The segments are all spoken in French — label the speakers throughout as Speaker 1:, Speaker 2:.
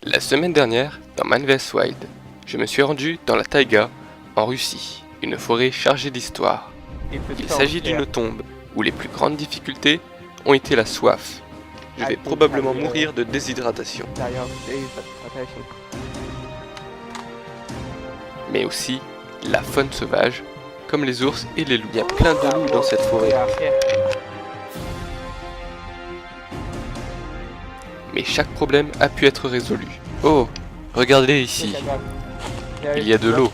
Speaker 1: La semaine dernière, dans Manvers Wild, je me suis rendu dans la taïga, en Russie, une forêt chargée d'histoire. Il s'agit d'une tombe où les plus grandes difficultés ont été la soif. Je vais probablement mourir de déshydratation. Mais aussi la faune sauvage, comme les ours et les loups. Il y a plein de loups dans cette forêt. Mais chaque problème a pu être résolu. Oh, regardez ici, il y a de l'eau.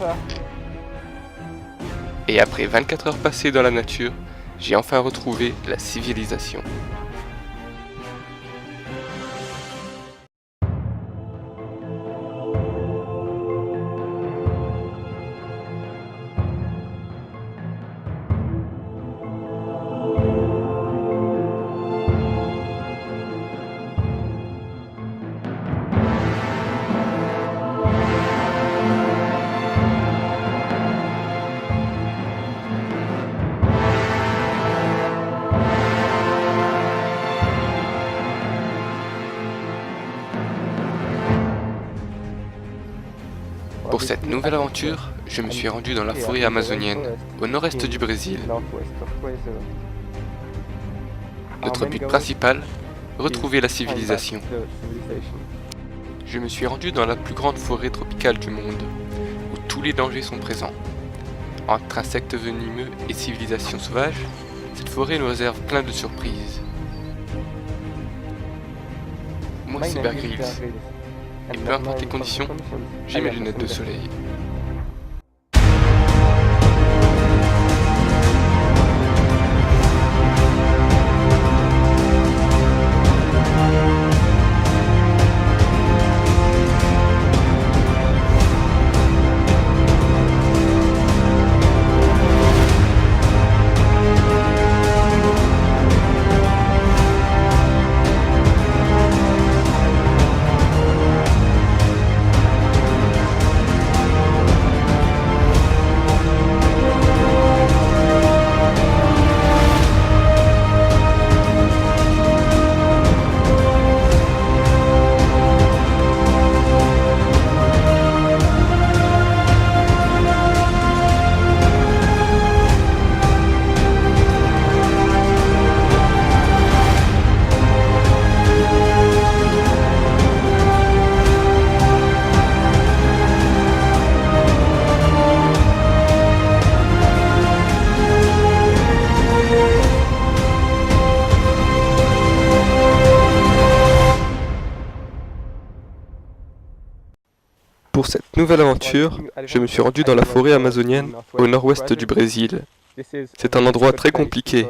Speaker 1: Et après 24 heures passées dans la nature, j'ai enfin retrouvé la civilisation. Pour cette nouvelle aventure, je me suis rendu dans la forêt amazonienne, au nord-est du Brésil. Notre but principal, retrouver la civilisation. Je me suis rendu dans la plus grande forêt tropicale du monde, où tous les dangers sont présents. Entre insectes venimeux et civilisation sauvage, cette forêt nous réserve plein de surprises. Moi c'est Bear Grylls. Et peu importe les conditions, j'ai mes lunettes de soleil. Pour cette nouvelle aventure, je me suis rendu dans la forêt amazonienne, au nord-ouest du Brésil. C'est un endroit très compliqué,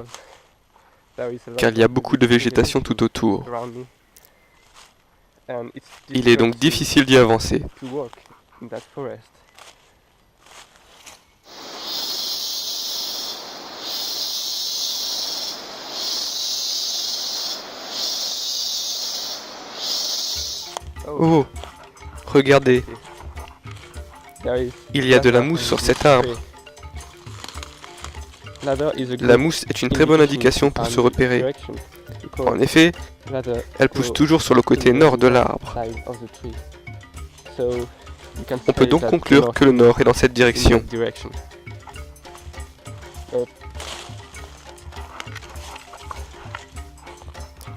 Speaker 1: car il y a beaucoup de végétation tout autour. Il est donc difficile d'y avancer. Oh, regardez. Il y a de la mousse sur cet arbre. La mousse est une très bonne indication pour se repérer. En effet, elle pousse toujours sur le côté nord de l'arbre. On peut donc conclure que le nord est dans cette direction.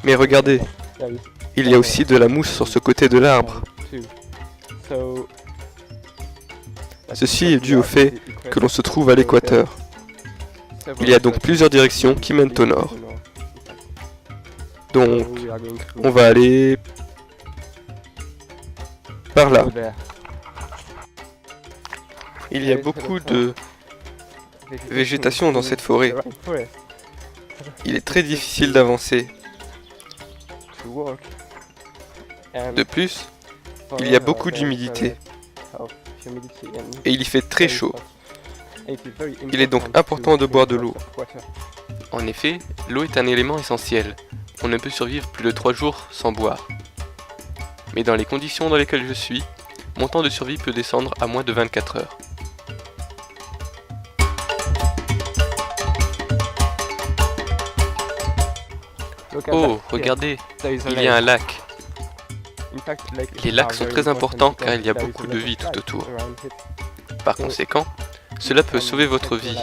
Speaker 1: Mais regardez, il y a aussi de la mousse sur ce côté de l'arbre. Ceci est dû au fait que l'on se trouve à l'équateur. Il y a donc plusieurs directions qui mènent au nord. Donc, on va aller par là. Il y a beaucoup de végétation dans cette forêt. Il est très difficile d'avancer. De plus, il y a beaucoup d'humidité. Et il y fait très chaud. Il est donc important de boire de l'eau. En effet, l'eau est un élément essentiel. On ne peut survivre plus de 3 jours sans boire. Mais dans les conditions dans lesquelles je suis, mon temps de survie peut descendre à moins de 24 heures. Oh, regardez, il y a un lac. Les lacs sont très importants car il y a beaucoup de vie tout autour. Par conséquent, cela peut sauver votre vie.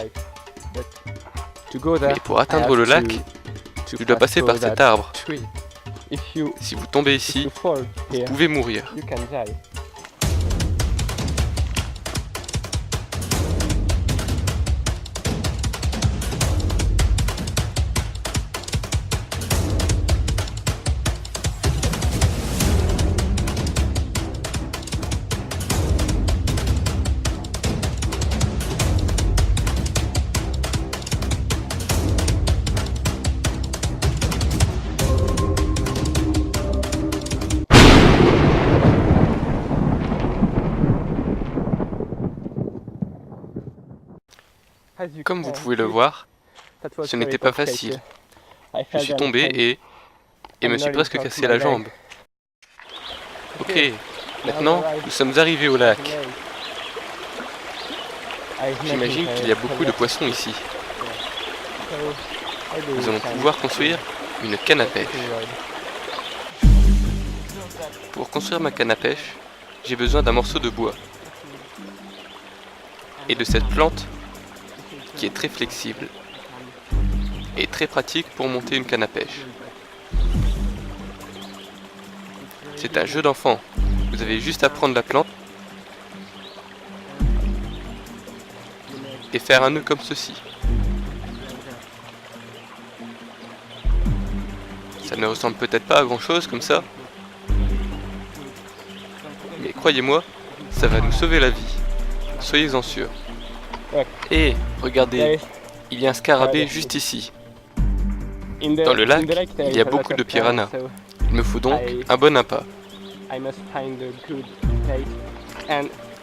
Speaker 1: Mais pour atteindre le lac, je dois passer par cet arbre. Si vous tombez ici, vous pouvez mourir. Comme vous pouvez le voir, ce n'était pas facile. Je suis tombé et me suis presque cassé la jambe. Ok, maintenant nous sommes arrivés au lac. J'imagine qu'il y a beaucoup de poissons ici. Nous allons pouvoir construire une canne à pêche. Pour construire ma canne à pêche, j'ai besoin d'un morceau de bois et de cette plante qui est très flexible et très pratique pour monter une canne à pêche. C'est un jeu d'enfant. Vous avez juste à prendre la plante et faire un nœud comme ceci. Ça ne ressemble peut-être pas à grand chose comme ça, mais croyez-moi, ça va nous sauver la vie. Soyez-en sûrs. Et regardez, il y a un scarabée juste ici. Dans le lac, il y a beaucoup de piranhas. Il me faut donc un bon appât.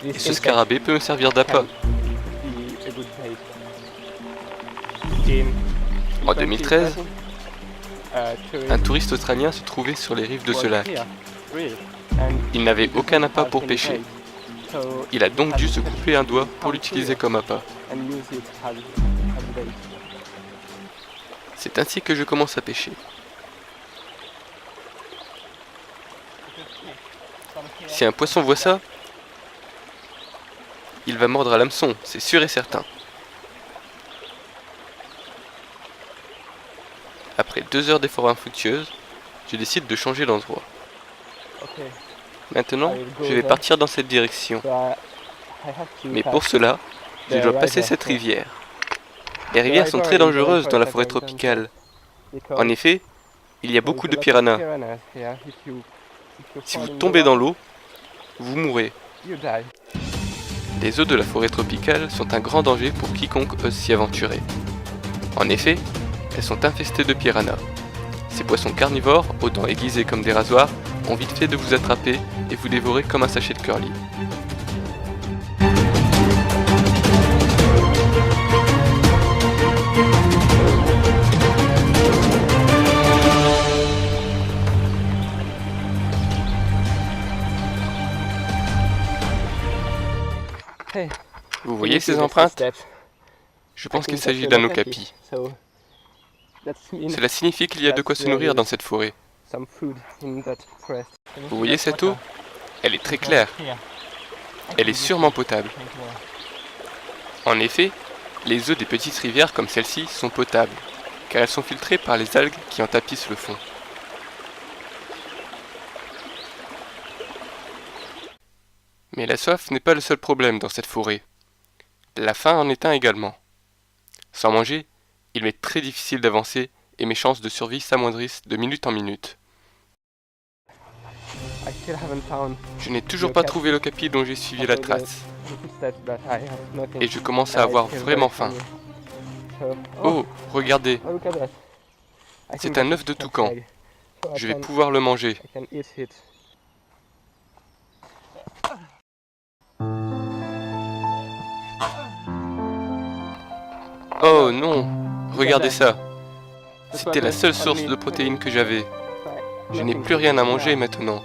Speaker 1: Et ce scarabée peut me servir d'appât. En 2013, un touriste australien se trouvait sur les rives de ce lac. Il n'avait aucun appât pour pêcher. Il a donc dû se couper un doigt pour l'utiliser comme appât. C'est ainsi que je commence à pêcher. Si un poisson voit ça, il va mordre à l'hameçon, c'est sûr et certain. Après 2 heures d'efforts infructueux, je décide de changer d'endroit. Maintenant, je vais partir dans cette direction. Mais pour cela, je dois passer cette rivière. Les rivières sont très dangereuses dans la forêt tropicale. En effet, il y a beaucoup de piranhas. Si vous tombez dans l'eau, vous mourrez. Les eaux de la forêt tropicale sont un grand danger pour quiconque ose s'y aventurer. En effet, elles sont infestées de piranhas. Ces poissons carnivores, aux dents aiguisées comme des rasoirs, ont vite fait de vous attraper et vous dévorer comme un sachet de curly. Vous voyez ces empreintes? Je pense qu'il s'agit d'un okapi. Cela signifie qu'il y a de quoi se nourrir dans cette forêt. Vous voyez cette eau? Elle est très claire. Elle est sûrement potable. En effet, les eaux des petites rivières comme celle-ci sont potables, car elles sont filtrées par les algues qui en tapissent le fond. Mais la soif n'est pas le seul problème dans cette forêt. La faim en est un également. Sans manger, il m'est très difficile d'avancer et mes chances de survie s'amoindrissent de minute en minute. Je n'ai toujours pas trouvé l'okapi dont j'ai suivi la trace. Et je commence à avoir vraiment faim. Oh, regardez. C'est un œuf de toucan. Je vais pouvoir le manger. Oh non, regardez ça. C'était la seule source de protéines que j'avais. Je n'ai plus rien à manger maintenant.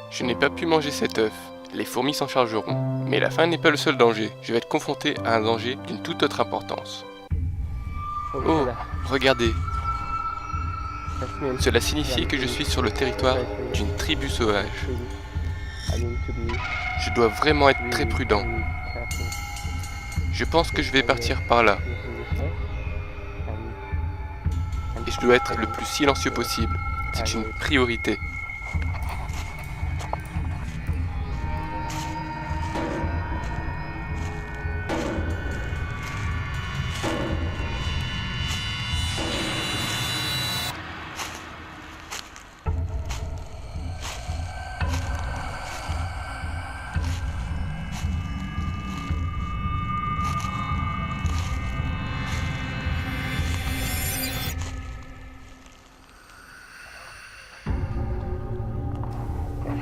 Speaker 1: Je n'ai pas pu manger cet œuf. Les fourmis s'en chargeront. Mais la faim n'est pas le seul danger. Je vais être confronté à un danger d'une toute autre importance. Oh, regardez. Cela signifie que je suis sur le territoire d'une tribu sauvage. Je dois vraiment être très prudent. Je pense que je vais partir par là. Et je dois être le plus silencieux possible. C'est une priorité.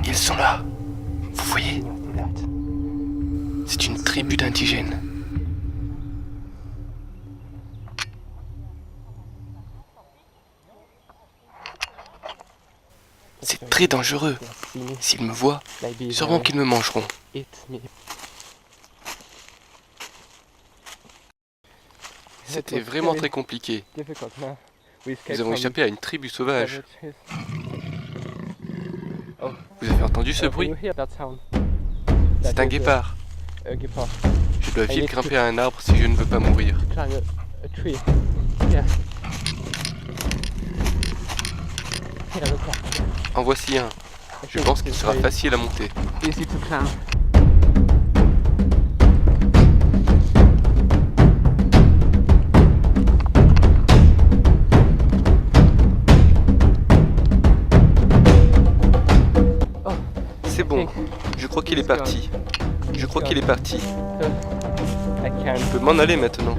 Speaker 1: Ils sont là. Vous voyez? C'est une tribu d'indigènes. C'est très dangereux. S'ils me voient, sûrement qu'ils me mangeront. C'était vraiment très compliqué. Nous avons échappé à une tribu sauvage. Vous avez entendu ce bruit? C'est un guépard. Je dois vite grimper à un arbre si je ne veux pas mourir. En voici un. Je pense qu'il sera facile à monter. C'est bon, je crois qu'il est parti. Je crois qu'il est parti. Je peux m'en aller maintenant.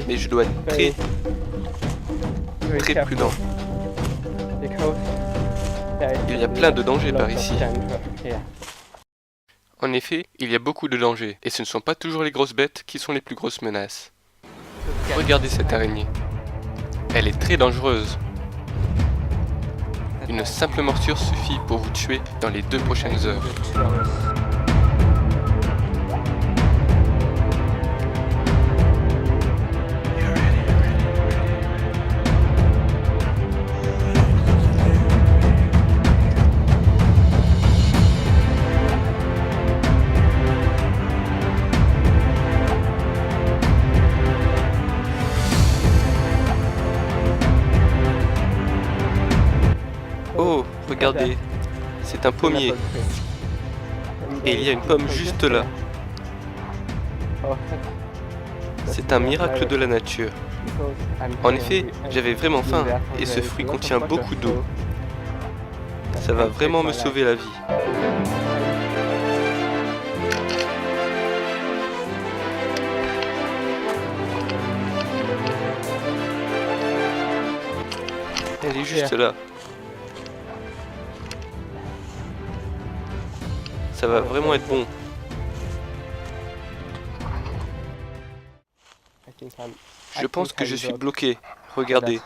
Speaker 1: Mais je dois être très prudent. Il y a plein de dangers par ici. En effet, il y a beaucoup de dangers, et ce ne sont pas toujours les grosses bêtes qui sont les plus grosses menaces. Regardez cette araignée. Elle est très dangereuse. Une simple morsure suffit pour vous tuer dans les 2 prochaines heures. Oh, regardez, c'est un pommier. Et il y a une pomme juste là. C'est un miracle de la nature. En effet, j'avais vraiment faim et ce fruit contient beaucoup d'eau. Ça va vraiment me sauver la vie. Elle est juste là. Ça va vraiment être bon. Je pense que je suis bloqué. Regardez.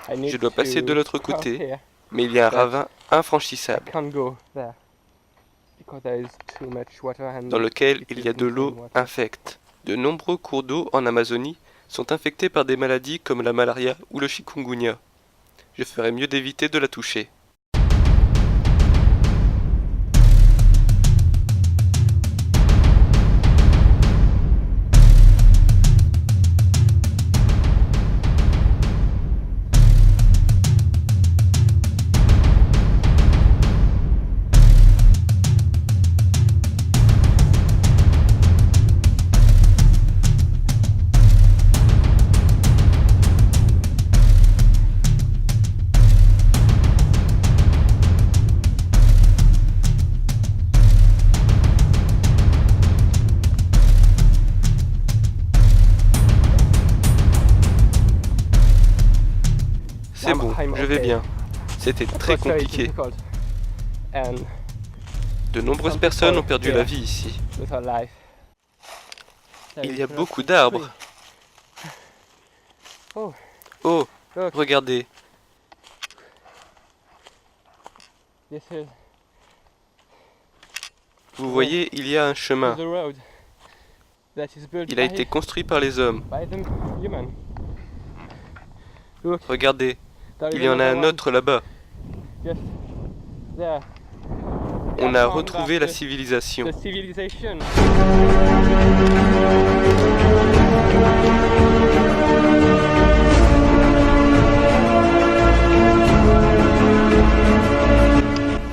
Speaker 1: Je dois passer de l'autre côté, mais il y a un ravin infranchissable, dans lequel il y a de l'eau infecte. De nombreux cours d'eau en Amazonie sont infectés par des maladies comme la malaria ou le chikungunya. Je ferais mieux d'éviter de la toucher. C'est bon, je vais bien. C'était très compliqué. De nombreuses personnes ont perdu la vie ici. Il y a beaucoup d'arbres. Oh, regardez. Vous voyez, il y a un chemin. Il a été construit par les hommes. Regardez, il y en a un autre là-bas. On a retrouvé la civilisation.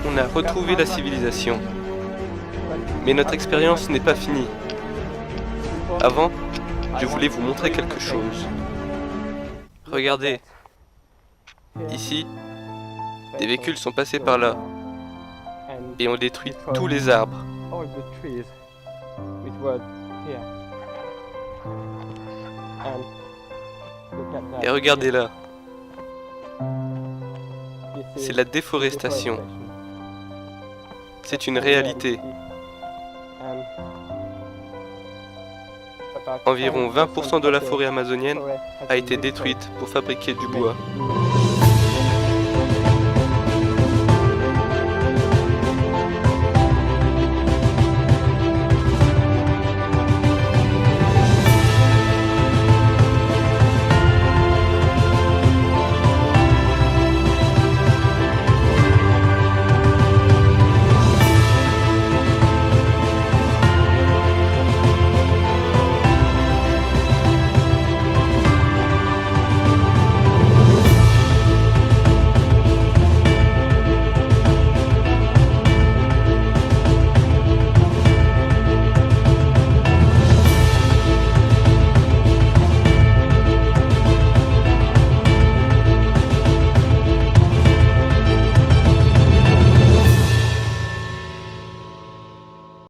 Speaker 1: On a retrouvé la civilisation. Mais notre expérience n'est pas finie. Avant, je voulais vous montrer quelque chose. Regardez. Ici, des véhicules sont passés par là et ont détruit tous les arbres. Et regardez là. C'est la déforestation. C'est une réalité. Environ 20% de la forêt amazonienne a été détruite pour fabriquer du bois.